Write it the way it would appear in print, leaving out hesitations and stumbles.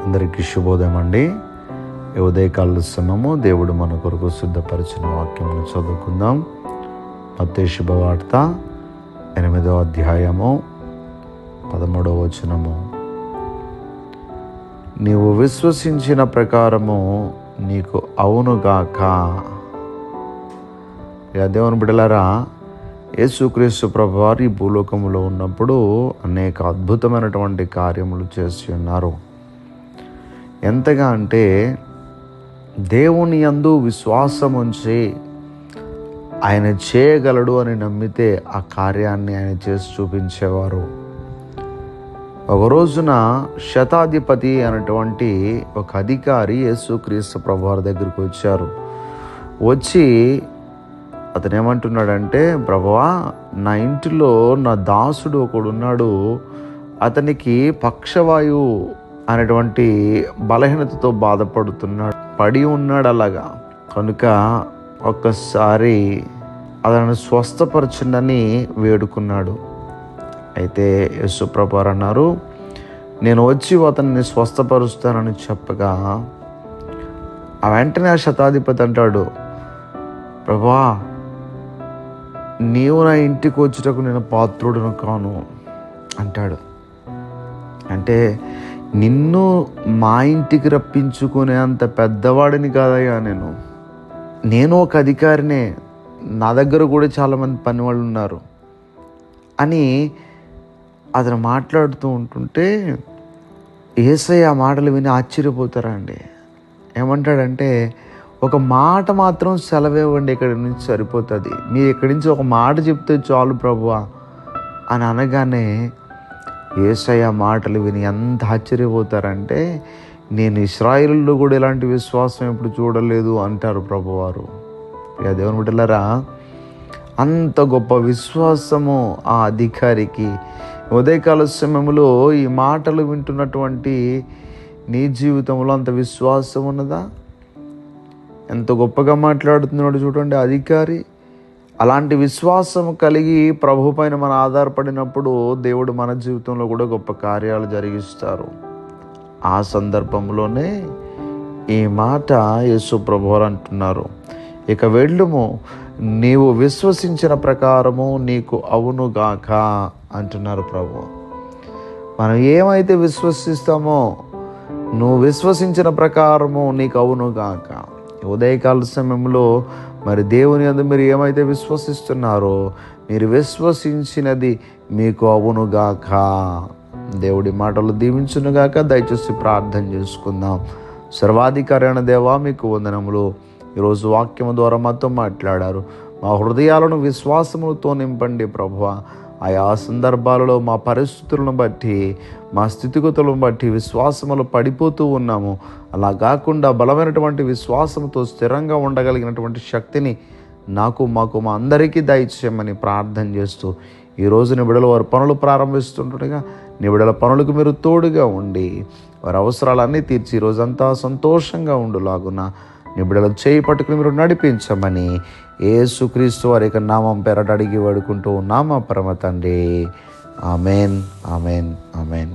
అందరికీ శుభోదయం అండి. ఈ ఉదయకాల సమయము దేవుడు మన కొరకు సిద్ధపరిచిన వాక్యమును చదువుకుందాం. మత్తయి శుభవార్త 8వ అధ్యాయము 13వ వచనము. నీవు విశ్వసించిన ప్రకారము నీకు అవునుగాక. దేవుని బిడ్డలారా, యేసుక్రీస్తు ప్రభువారు ఈ భూలోకంలో ఉన్నప్పుడు అనేక అద్భుతమైనటువంటి కార్యములు చేసి ఉన్నారు. ఎంతగా అంటే దేవుని యందు విశ్వాసం ఉంచి ఆయన చేయగలడు అని నమ్మితే ఆ కార్యాన్ని ఆయన చేసి చూపించేవారు. ఒక రోజున శతాధిపతి అనేటువంటి ఒక అధికారి యేసుక్రీస్తు ప్రభువారి దగ్గరికి వచ్చారు. వచ్చి అతను ఏమంటున్నాడంటే, ప్రభువా, నా ఇంటిలో నా దాసుడు ఒకడున్నాడు, అతనికి పక్షవాయువు అనేటువంటి బలహీనతతో బాధపడుతున్నాడు, పడి ఉన్నాడు అలాగా, కనుక ఒక్కసారి అతను స్వస్థపరచునని వేడుకున్నాడు. అయితే యేసు ప్రభువారు అన్నారు, నేను వచ్చి అతన్ని స్వస్థపరుస్తానని చెప్పగా ఆ వెంటనే ఆ శతాధిపతి అంటాడు, ప్రభువా, నీవు నా ఇంటికి వచ్చేటకు నేను పాత్రుడును కాను అంటాడు. అంటే నిన్ను మా ఇంటికి రప్పించుకునే అంత పెద్దవాడిని కాదయ్యా, నేను ఒక అధికారినే, నా దగ్గర కూడా చాలామంది పని వాళ్ళు ఉన్నారు అని అతను మాట్లాడుతూ ఉంటుంటే యేసయ్య ఆ మాటలు విని ఆశ్చర్యపోతారా అండి. ఏమంటాడంటే, ఒక మాట మాత్రం సెలవివ్వండి, ఇక్కడి నుంచి సరిపోతుంది, మీరు ఇక్కడి నుంచి ఒక మాట చెప్తే చాలు ప్రభువా అని అనగానే యేసయ్య మాటలు విని ఎంత ఆశ్చర్యపోతారంటే, నేను ఇశ్రాయేలులో కూడా ఇలాంటి విశ్వాసం ఎప్పుడు చూడలేదు అంటారు ప్రభువారు. దేవుని బిడ్డలారా, అంత గొప్ప విశ్వాసము ఆ అధికారికి. ఉదయకాల సమయంలో ఈ మాటలు వింటున్నటువంటి నీ జీవితంలో అంత విశ్వాసం ఉన్నదా? ఎంత గొప్పగా మాట్లాడుతున్నాడు చూడండి అధికారి. అలాంటి విశ్వాసం కలిగి ప్రభు పైన మనం ఆధారపడినప్పుడు దేవుడు మన జీవితంలో కూడా గొప్ప కార్యాలు జరిగిస్తారు. ఆ సందర్భంలోనే ఈ మాట యేసు ప్రభువారు అంటున్నారు, ఇక వెళ్ళుము, నీవు విశ్వసించిన ప్రకారము నీకు అవునుగాక అంటున్నారు ప్రభు. మనం ఏమైతే విశ్వసిస్తామో, నువ్వు విశ్వసించిన ప్రకారము నీకు అవునుగాక. ఉదయకాల సమయంలో మరి దేవుని యందు మీరు ఏమైతే విశ్వసిస్తున్నారో, మీరు విశ్వసించినది మీకు అవునుగాక. దేవుడి మాటలు దీవించునుగాక. దయచేసి ప్రార్థన చేసుకుందాం. సర్వాధికారి అయిన దేవా, మీకు వందనములు. ఈరోజు వాక్యము ద్వారా మాతో మాట్లాడారు. మా హృదయాలను విశ్వాసములతో నింపండి ప్రభువా. ఆయా సందర్భాలలో మా పరిస్థితులను బట్టి, మా స్థితిగతులను బట్టి విశ్వాసములు పడిపోతూ ఉన్నాము. అలా కాకుండా బలమైనటువంటి విశ్వాసంతో స్థిరంగా ఉండగలిగినటువంటి శక్తిని మాకు మా అందరికీ దయచేయమని ప్రార్థన చేస్తూ, ఈరోజు నీ బిడ్డలు వారి పనులు ప్రారంభిస్తుండగా నీ బిడ్డల పనులకు మీరు తోడుగా ఉండి వారి అవసరాలన్నీ తీర్చి ఈరోజంతా సంతోషంగా ఉండులాగున నీ బిడ్డలు చేయి పట్టుకుని మీరు నడిపించమని యేసుక్రీస్తు వారి యొక్క నామం పేరట అడిగి వేడుకుంటూ ఉన్నామా పరమ తండ్రి. Amen, amen, amen.